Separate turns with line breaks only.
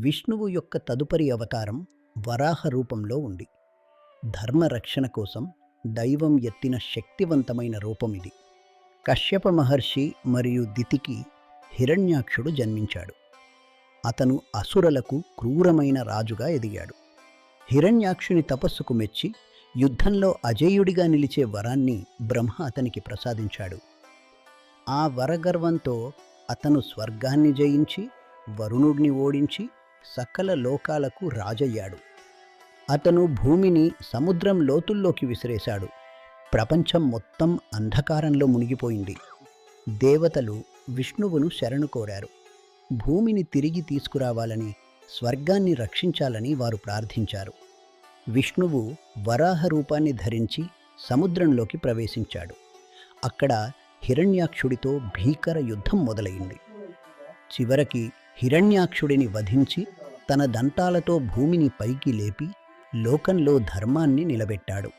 విష్ణువు యొక్క తదుపరి అవతారం వరాహ రూపంలో ఉంది. ధర్మరక్షణ కోసం దైవం ఎత్తిన శక్తివంతమైన రూపమిది. కశ్యప మహర్షి మరియు దితికి హిరణ్యాక్షుడు జన్మించాడు. అతను అసురలకు క్రూరమైన రాజుగా ఎదిగాడు. హిరణ్యాక్షుని తపస్సుకు మెచ్చి యుద్ధంలో అజేయుడిగా నిలిచే వరాన్ని బ్రహ్మ అతనికి ప్రసాదించాడు. ఆ వరగర్వంతో అతను స్వర్గాన్ని జయించి వరుణుడిని ఓడించి సకల లోకాలకు రాజయ్యాడు. అతను భూమిని సముద్రం లోతుల్లోకి విసిరేశాడు. ప్రపంచం మొత్తం అంధకారంలో మునిగిపోయింది. దేవతలు విష్ణువును శరణు కోరారు. భూమిని తిరిగి తీసుకురావాలని, స్వర్గాన్ని రక్షించాలని వారు ప్రార్థించారు. విష్ణువు వరాహ రూపాన్ని ధరించి సముద్రంలోకి ప్రవేశించాడు. అక్కడ హిరణ్యాక్షుడితో భీకర యుద్ధం మొదలైంది. చివరికి హిరణ్యాక్షుడిని వధించి తన దంతాలతో భూమిని పైకి లేపి లోకంలో ధర్మాన్ని నిలబెట్టాడు.